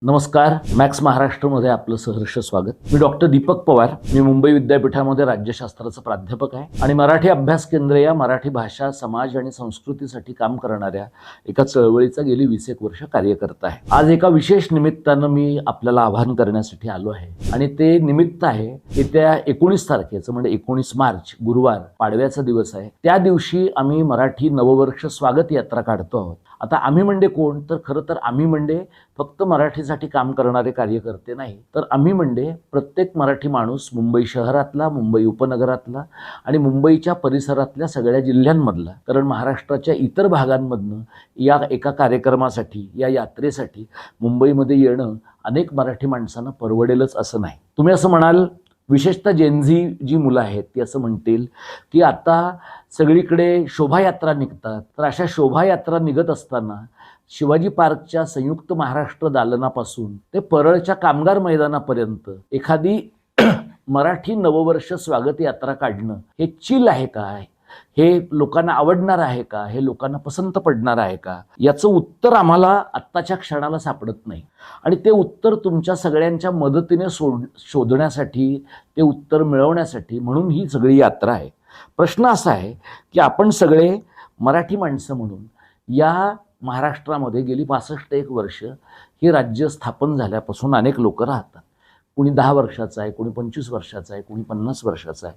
नमस्कार. मॅक्स महाराष्ट्रमध्ये आपलं सहर्ष स्वागत. मी डॉक्टर दीपक पवार. मी मुंबई विद्यापीठामध्ये राज्यशास्त्राचा प्राध्यापक आहे आणि मराठी अभ्यास केंद्र या मराठी भाषा, समाज आणि संस्कृतीसाठी काम करणाऱ्या एका चळवळीचा गेली 20 वर्ष कार्यकर्ता आहे. आज एका विशेष निमित्तानं मी आपल्याला आवाहन करण्यासाठी आलो आहे आणि ते निमित्त आहे येत्या 19 तारखेचं म्हणजे 19 मार्च गुरुवार पाडव्याचा दिवस आहे. त्या दिवशी आम्ही मराठी नववर्ष स्वागत यात्रा काढतो आहोत. आता आम्ही म्हणजे कोण? तर खरं तर आम्ही म्हणजे फक्त मराठीसाठी काम करणारे कार्यकर्ते नाही, तर आम्ही म्हणजे प्रत्येक मराठी माणूस मुंबई शहरातला, मुंबई उपनगरातला आणि मुंबईच्या परिसरातल्या सगळ्या जिल्ह्यांमधला, कारण महाराष्ट्राच्या इतर भागांमधनं या एका कार्यक्रमासाठी, या यात्रेसाठी मुंबईमध्ये येणं अनेक मराठी माणसांना परवडेलच असं नाही. तुम्ही असं म्हणाल, विशेषतः जेनझी जी मुलं आहेत ती असं म्हणतील की आता सगळीकडे शोभायात्रा निघतात, तर अशा शोभायात्रा निघत असताना शिवाजी पार्कच्या संयुक्त महाराष्ट्र दालनापासून ते परळच्या कामगार मैदानापर्यंत एखादी मराठी नववर्ष स्वागत यात्रा काढणं हे चिल आहे काय? हे लोकांना आवडणार आहे का? हे लोकांना पसंत पडणार आहे का? याचं उत्तर आम्हाला आत्ताच्या क्षणाला सापडत नाही आणि ते उत्तर तुमच्या सगळ्यांच्या मदतीने शोधण्यासाठी, ते उत्तर मिळवण्यासाठी म्हणून ही सगळी यात्रा आहे. प्रश्न असा आहे की आपण सगळे मराठी माणसं म्हणून या महाराष्ट्रामध्ये गेली 65 वर्ष हे राज्य स्थापन झाल्यापासून अनेक लोक राहतात. कुणी 10 वर्षाचा आहे, कुणी 25 वर्षाचा आहे, कुणी 50 वर्षाचा आहे.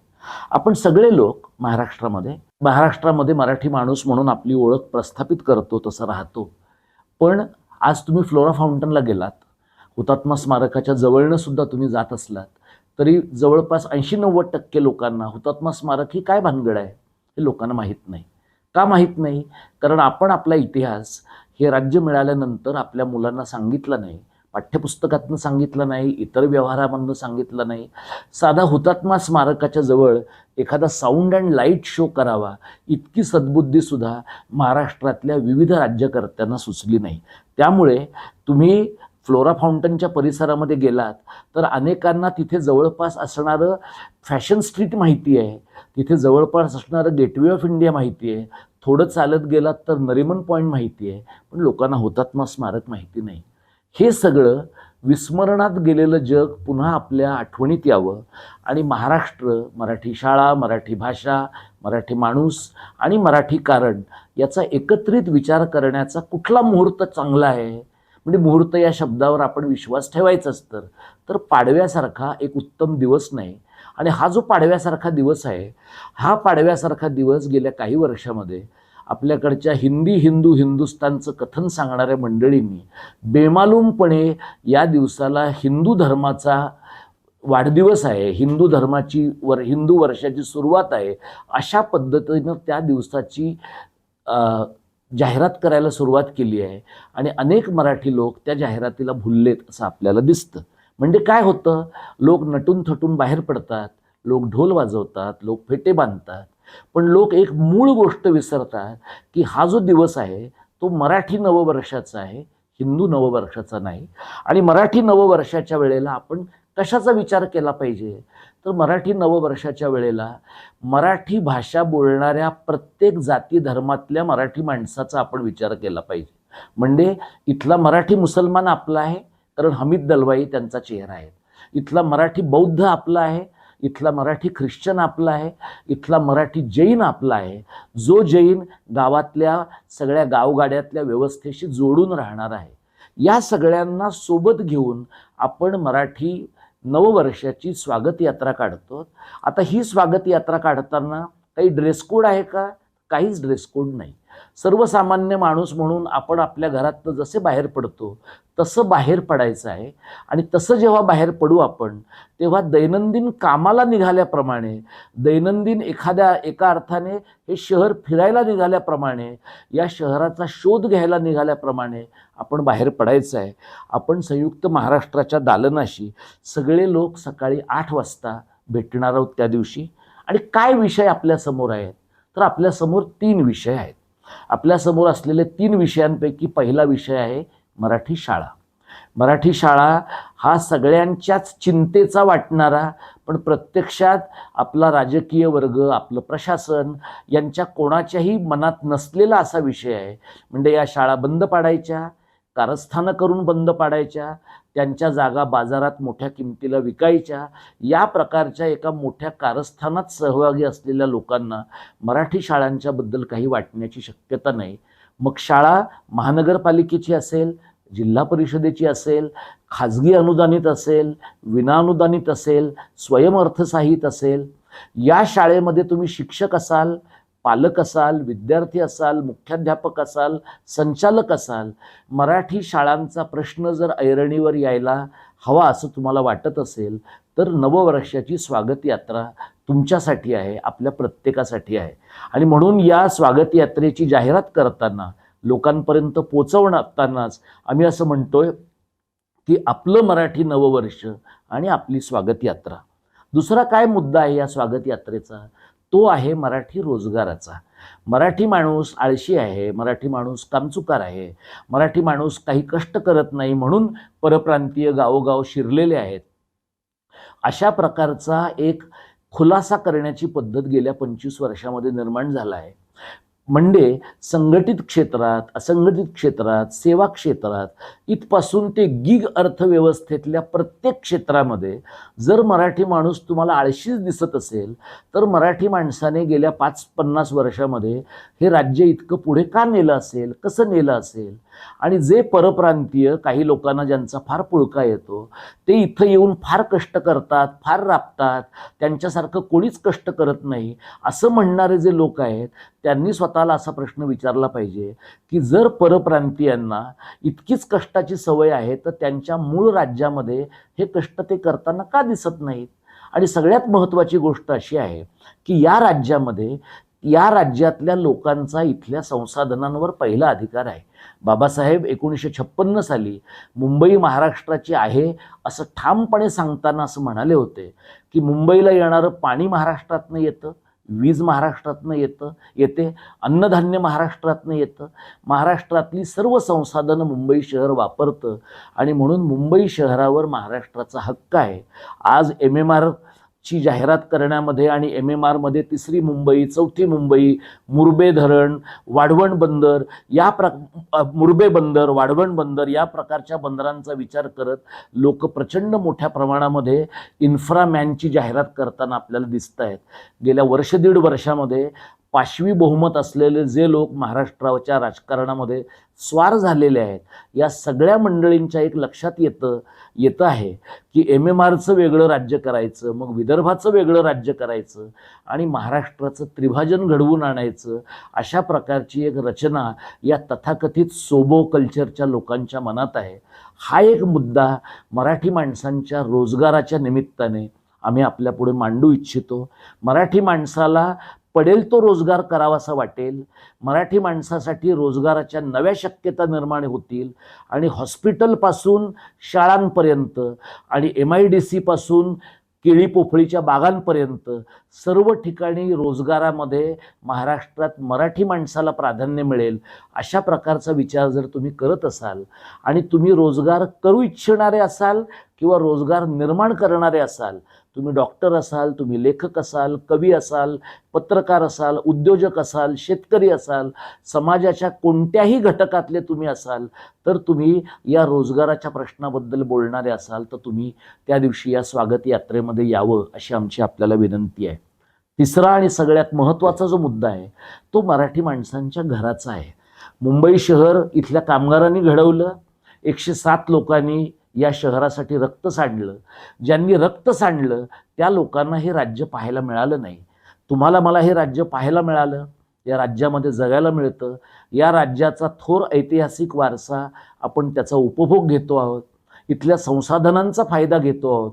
आपण सगळे लोक महाराष्ट्रामध्ये मराठी माणूस म्हणून आपली ओळख प्रस्थापित करतो, तसं राहतो. पण आज तुम्ही फ्लोरा फाउंटनला गेलात, हुतात्मा स्मारकाच्या जवळनं सुद्धा तुम्ही जात असलात तरी जवळपास 80-90% लोकांना हुतात्मा स्मारक ही काय भानगड आहे हे लोकांना माहीत नाही. का माहीत नाही? कारण आपण आपला इतिहास हे राज्य मिळाल्यानंतर आपल्या मुलांना सांगितलं नाही, पाठ्यपुस्तकातनं सांगितलं नाही, इतर व्यवहारामधनं सांगितलं नाही. साधा हुतात्मा स्मारकाच्या जवळ एखादा साऊंड अँड लाईट शो करावा इतकी सद्बुद्धीसुद्धा महाराष्ट्रातल्या विविध राज्यकर्त्यांना सुचली नाही. त्यामुळे तुम्ही फ्लोरा फाउंटनच्या परिसरामध्ये गेलात तर अनेकांना तिथे जवळपास असणारं फॅशन स्ट्रीट माहिती आहे, तिथे जवळपास असणारं गेटवे ऑफ इंडिया माहिती आहे, थोडं चालत गेलात तर नरिमन पॉईंट माहिती आहे, पण लोकांना हुतात्मा स्मारक माहिती नाही. हे सगळं विस्मरणात गेलेलं जग पुन्हा आपल्या आठवणीत यावं आणि महाराष्ट्र, मराठी शाळा, मराठी भाषा, मराठी माणूस आणि मराठी कारण याचा एकत्रित विचार करण्याचा कुठला मुहूर्त चांगला आहे? म्हणजे मुहूर्त या शब्दावर आपण विश्वास ठेवायचाच तर पाडव्यासारखा एक उत्तम दिवस नाही. आणि हा जो पाडव्यासारखा दिवस आहे, हा पाडव्यासारखा दिवस गेल्या काही वर्षामध्ये आपल्याकडच्या हिंदुस्तानचं कथन सांगणाऱ्या मंडळींनी बेमालूमपणे या दिवसाला हिंदू धर्माचा वाढदिवस आहे, हिंदू वर्षाची सुरुवात आहे, अशा पद्धतीनं त्या दिवसाची जाहिरात करायला सुरुवात केली आहे आणि अनेक मराठी लोक त्या जाहिरातीला भुललेत असं आपल्याला दिसतं. म्हणजे काय होतं? लोक नटून थटून बाहेर पडतात, लोक ढोल वाजवतात, लोक फेटे बांधतात, पण लोक एक मूळ गोष्ट विसरतात की हा जो दिवस आहे तो मराठी नववर्षाचा आहे, हिंदू नववर्षाचा नाही. आणि मराठी नववर्षाच्या वेळेला आपण कशाचा विचार केला पाहिजे? तर मराठी नववर्षाच्या वेळेला मराठी भाषा बोलणाऱ्या प्रत्येक जाती धर्मातल्या मराठी माणसाचा आपण विचार केला पाहिजे. म्हणजे इथला मराठी मुसलमान आपला आहे, कारण हमीद दलवाई त्यांचा चेहरा आहे. इथला मराठी बौद्ध आपला आहे, इथला मराठी ख्रिश्चन आपला आहे, इथला मराठी जैन आपला आहे, जो जैन गावातल्या सगळ्या गावगाड्यातल्या व्यवस्थेशी जोडून राहणार आहे. या सगळ्यांना सोबत घेऊन आपण मराठी नववर्षाची स्वागत यात्रा काढतो. आता ही स्वागत यात्रा काढताना काही ड्रेस कोड आहे का? काहीच ड्रेस कोड नाही. सर्वसामान्य माणूस म्हणून आपण आपल्या घरातनं जसे बाहेर पडतो तसं बाहेर पडायचं आहे. आणि तसं जेव्हा बाहेर पडू आपण, तेव्हा दैनंदिन कामाला निघाल्याप्रमाणे, दैनंदिन एका अर्थाने हे शहर फिरायला निघाल्याप्रमाणे, या शहराचा शोध घ्यायला निघाल्याप्रमाणे आपण बाहेर पडायचं आहे. आपण संयुक्त महाराष्ट्राच्या दालनाशी सगळे लोक सकाळी 8 वाजता भेटणार आहोत त्या दिवशी. आणि काय विषय आपल्यासमोर आहेत? तर आपल्यासमोर 3 विषय आहेत. आपल्यासमोर असलेले 3 विषयांपैकी पहिला विषय आहे मराठी शाळा. मराठी शाळा हा सगळ्यांच्याच चिंतेचा वाटणारा, पण प्रत्यक्षात आपला राजकीय वर्ग, आपलं प्रशासन यांच्या कोणाच्याही मनात नसलेला असा विषय आहे. म्हणजे या शाळा बंद पाडायच्या कारस्थानं करून बंद पाडायच्या, त्यांच्या जागा बाजारात मोठ्या किमतीला विकायच्या, या प्रकारच्या एका मोठ्या कारस्थानात सहभागी असलेल्या लोकांना मराठी शाळांच्याबद्दल काही वाटण्याची शक्यता नाही. मग शाळा महानगरपालिकेची असेल, जिल्हा परिषदेची असेल, खाजगी अनुदानित असेल, विनाअनुदानित असेल, स्वयंअर्थसहाय्यित असेल, या शाळेमध्ये तुम्ही शिक्षक असाल, पालक असाल, विद्यार्थी असाल, मुख्याध्यापक असाल, संचालक असाल, मराठी शाळांचा प्रश्न जर ऐरणीवर यायला हवा असं तुम्हाला वाटत असेल तर नववर्षाची स्वागत यात्रा तुमच्यासाठी आहे, आपल्या प्रत्येकासाठी आहे. आणि म्हणून या स्वागत यात्रेची जाहिरात करताना, लोकांपर्यंत पोचवतानाच आम्ही असं म्हणतोय की आपलं मराठी नववर्ष आणि आपली स्वागत यात्रा. दुसरा काय मुद्दा आहे या स्वागत यात्रेचा? तो आहे मराठी रोजगाराचा. मराठी माणूस आळशी आहे, मराठी माणूस कामचुकार आहे, मराठी माणूस काही कष्ट करत नाही म्हणून परप्रांतीय गावोगाव शिरलेले आहेत. अशा प्रकारचा एक खुलासा करण्याची पद्धत गेल्या 25 वर्षामध्ये निर्माण झाला आहे. म्हणजे संघटित क्षेत्रात, असंघटित क्षेत्रात, सेवा क्षेत्रात, इथपासून ते गिग अर्थव्यवस्थेतल्या प्रत्येक क्षेत्रामध्ये जर मराठी माणूस तुम्हाला आळशीच दिसत असेल तर मराठी माणसाने गेल्या 5-50 वर्षामध्ये हे राज्य इतकं पुढे का नेलं असेल, कसं नेलं असेल? आणि जे परप्रांतीय काही लोकांना ज्यांचा फार पुळका येतो ते इथं येऊन फार कष्ट करतात, फार राबतात, त्यांच्यासारखं कोणीच कष्ट करत नाही असं म्हणणारे जे लोक आहेत त्यांनी स्वतःला असा प्रश्न विचारला पाहिजे की जर परप्रांतीयांना इतकीच कष्टाची सवय आहे तर त्यांच्या मूळ राज्यामध्ये हे कष्ट ते करताना का दिसत नाहीत? आणि सगळ्यात महत्त्वाची गोष्ट अशी आहे की या राज्यामध्ये, या राज्यातल्या लोकांचा इथल्या संसाधनांवर पहिला अधिकार आहे. बाबासाहेब 1956 साली मुंबई महाराष्ट्राची आहे असं ठामपणे सांगताना असं म्हणाले होते की मुंबईला येणारं पाणी महाराष्ट्रातनं येतं, वीज महाराष्ट्रातनं येते, अन्नधान्य महाराष्ट्रातनं येतं, महाराष्ट्रातली सर्व संसाधनं मुंबई शहर वापरतं आणि म्हणून मुंबई शहरावर महाराष्ट्राचा हक्क आहे. आज MMR ची जाहिरात करण्यामध्ये आणि MMRमध्ये 3री मुंबई, 4थी मुंबई, मुरबे धरण, वाढवण बंदर, मुरबे बंदर, वाढवण बंदर या प्रकारच्या बंदरांचा विचार करत लोक प्रचंड मोठ्या प्रमाणामध्ये इन्फ्रामॅनची जाहिरात करताना आपल्याला दिसत आहेत. गेल्या 1-1.5 वर्षामध्ये पाशवी बहुमत असलेले जे लोक महाराष्ट्राच्या राजकारणामध्ये स्वार झालेले आहेत या सगळ्या मंडळींच्या एक लक्षात येतं आहे की MMRचं वेगळं राज्य करायचं, मग विदर्भाचं वेगळं राज्य करायचं आणि महाराष्ट्राचं त्रिभाजन घडवून आणायचं, अशा प्रकारची एक रचना या तथाकथित सोबो कल्चरच्या लोकांच्या मनात आहे. हा एक मुद्दा मराठी माणसांच्या रोजगाराच्या निमित्ताने आम्ही आपल्यापुढे मांडू इच्छितो. मराठी माणसाला पडेल तो रोजगार करावासा वाटेल, मराठी माणसासाठी रोजगाराच्या नव्या शक्यता निर्माण होतील आणि हॉस्पिटलपासून शाळांपर्यंत आणि MIDC पासून केळी पोफळीच्या बागांपर्यंत सर्व ठिकाणी रोजगारामध्ये महाराष्ट्रात मराठी माणसाला प्राधान्य मिळेल अशा प्रकारचा विचार जर तुम्ही करत असाल आणि तुम्ही रोजगार करू इच्छिणारे असाल किंवा रोजगार निर्माण करणारे असाल, तुम्ही डॉक्टर असाल, तुम्ही लेखक असाल, कवी असाल, पत्रकार असाल, उद्योजक असाल, शेतकरी असाल, समाजाच्या कोणत्याही घटकातले तुम्ही असाल तर तुम्ही या रोजगाराच्या प्रश्नाबद्दल बोलणारे असाल तर तुम्ही त्या दिवशी या स्वागत यात्रेमध्ये यावं अशी आमची आपल्याला विनंती आहे. तिसरा आणि सगळ्यात महत्त्वाचा जो मुद्दा आहे तो मराठी माणसांच्या घराचा आहे. मुंबई शहर इथल्या कामगारांनी घडवलं, 107 लोकांनी या शहरासाठी रक्त सांडलं. ज्यांनी रक्त सांडलं त्या लोकांना हे राज्य पाहायला मिळालं नाही. तुम्हाला मला हे राज्य पाहायला मिळालं, या राज्यामध्ये जगायला मिळतं. या राज्याचा थोर ऐतिहासिक वारसा आपण त्याचा उपभोग घेतो आहोत, इथल्या संसाधनांचा फायदा घेतो आहोत.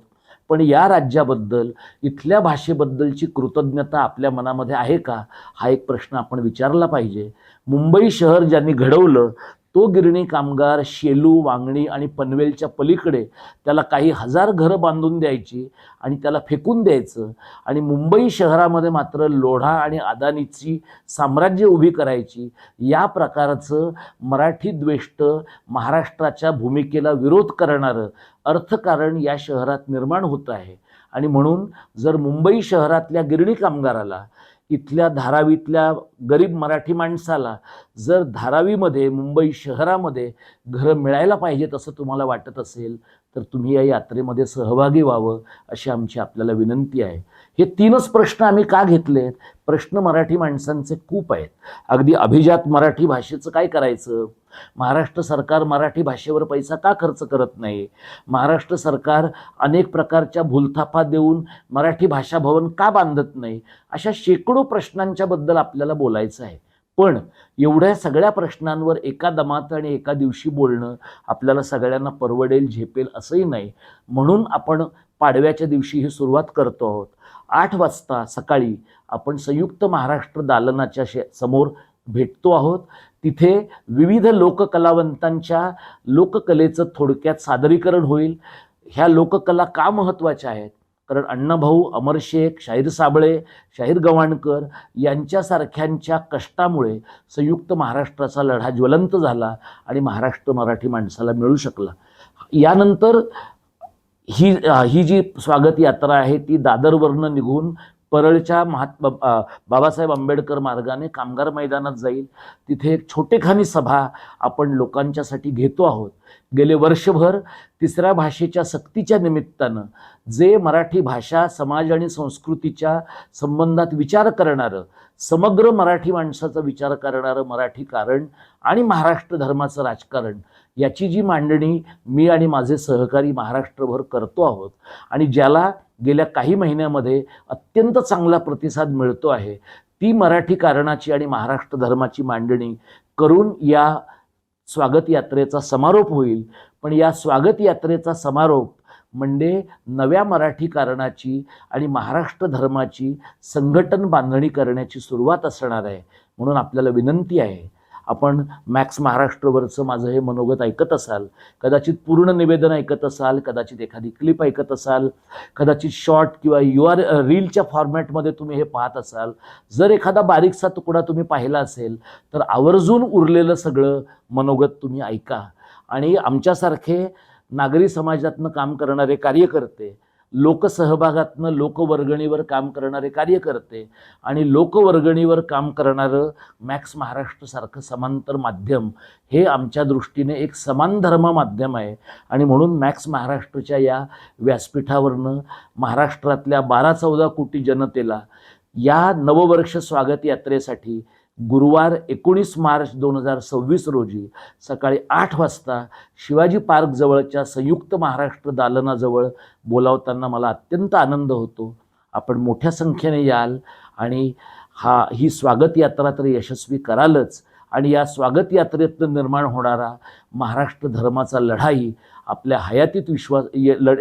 पण या राज्याबद्दल, इथल्या भाषेबद्दलची कृतज्ञता आपल्या मनामध्ये आहे का, हा एक प्रश्न आपण विचारला पाहिजे. मुंबई शहर ज्यांनी घडवलं तो गिरणी कामगार शेलू, वांगणी आणि पनवेलच्या पलीकडे त्याला काही हजार घरं बांधून द्यायची आणि त्याला फेकून द्यायचं आणि मुंबई शहरामध्ये मात्र लोढा आणि अदानीची साम्राज्य उभी करायची. या प्रकारचं मराठी द्वेष्ट, महाराष्ट्राच्या भूमिकेला विरोध करणारं अर्थकारण या शहरात निर्माण होत आहे. आणि म्हणून जर मुंबई शहरातल्या गिरणी कामगाराला इथल्या धारावीतल्या गरीब मराठी माणसाला जर धारावीमध्ये मुंबई शहरामध्ये घरं मिळायला पाहिजेत असं तुम्हाला वाटत असेल तर तुम्ही या यात्रेमध्ये सहभागी व्हावं अशी आमची आपल्याला विनंती आहे. हे 3च प्रश्न आम्ही का घेतलेत? प्रश्न मराठी माणसांचे खूप आहेत. अगदी अभिजात मराठी भाषेचं काय करायचं? महाराष्ट्र सरकार मराठी भाषेवर पैसा का खर्च करत नाही? महाराष्ट्र सरकार अनेक प्रकारच्या भूलथापा देऊन मराठी भाषा भवन का बांधत नाही? अशा शेकडो प्रश्नांच्या बद्दल आपल्याला बोलायचं आहे. पण एवढ्या सगळ्या प्रश्नांवर एका दमात आणि एका दिवशी बोलणं आपल्याला सगळ्यांना परवडेल झेपेल असंही नाही. म्हणून आपण पाडव्याच्या दिवशी ही सुरुवात करतो आहोत. 8 वाजता सकाळी आपण संयुक्त महाराष्ट्र दालनाच्या समोर भेटतो आहोत. तिथे विविध लोककलावंतांच्या लोककलेचं थोडक्यात सादरीकरण होईल. ह्या लोककला का महत्त्वाच्या आहेत? कारण अण्णाभाऊ, अमर शेख, शाहीर साबळे, शाहीर गवाणकर यांच्यासारख्यांच्या कष्टामुळे संयुक्त महाराष्ट्राचा लढा ज्वलंत झाला आणि महाराष्ट्र मराठी माणसाला मिळू शकला. यानंतर ही जी स्वागत यात्रा आहे ती दादरवरनं निघून परळच्या बाबासाहेब आंबेडकर मार्गाने कामगार मैदानात जाईल. तिथे एक छोटेखानी सभा आपण लोकांच्यासाठी घेतो आहोत. गेले वर्षभर 3ऱ्या भाषेच्या सक्तीच्या निमित्तानं जे मराठी भाषा, समाज आणि संस्कृतीच्या संबंधात विचार करणारं, समग्र मराठी माणसाचा विचार करणारं मराठी कारण आणि महाराष्ट्र धर्माचं राजकारण याची जी मांडणी मी आणि माझे सहकारी महाराष्ट्रभर करतो आहोत आणि ज्याला गेल्या काही महिन्यामध्ये अत्यंत चांगला प्रतिसाद मिळतो आहे, ती मराठी कारणाची आणि महाराष्ट्र धर्माची मांडणी करून या स्वागत यात्रेचा समारोप होईल. पण या स्वागत यात्रेचा समारोप म्हणजे नव्या मराठी कारणाची आणि महाराष्ट्र धर्माची संघटन बांधणी करण्याची सुरुवात असणार आहे. म्हणून आपल्याला विनंती आहे, आपण मॅक्स महाराष्ट्रवरचं माझं हे मनोगत ऐकत असाल, कदाचित पूर्ण निवेदन ऐकत असाल, कदाचित एखादी क्लिप ऐकत असाल, कदाचित शॉर्ट किंवा रीलच्या फॉर्मॅटमध्ये तुम्ही हे पाहत असाल, जर एखादा बारीकसा तुकडा तुम्ही पाहिला असेल तर आवर्जून उरलेलं सगळं मनोगत तुम्ही ऐका. आणि आमच्यासारखे नागरी समाजातनं काम करणारे कार्यकर्ते, लोकसहभागातनं लोकवर्गणीवर काम करणारे कार्यकर्ते आणि लोकवर्गणीवर काम करणारं मॅक्स महाराष्ट्रसारखं समांतर माध्यम हे आमच्या दृष्टीने एक समान धर्म माध्यम आहे. आणि म्हणून मॅक्स महाराष्ट्राच्या या व्यासपीठावरनं महाराष्ट्रातल्या 12-14 कोटी जनतेला या नववर्ष स्वागत यात्रेसाठी गुरुवार 19 मार्च 2026 रोजी सकाळी 8 वाजता शिवाजी पार्कजवळच्या संयुक्त महाराष्ट्र दालनाजवळ बोलावताना मला अत्यंत आनंद होतो. आपण मोठ्या संख्येने याल आणि ही स्वागत यात्रा तर यशस्वी करालच आणि या स्वागत यात्रेतून निर्माण होणारा महाराष्ट्र धर्माचा लढाई आपल्या हयातीत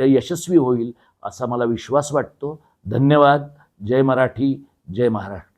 यशस्वी होईल असा मला विश्वास वाटतो. धन्यवाद. जय मराठी, जय महाराष्ट्र.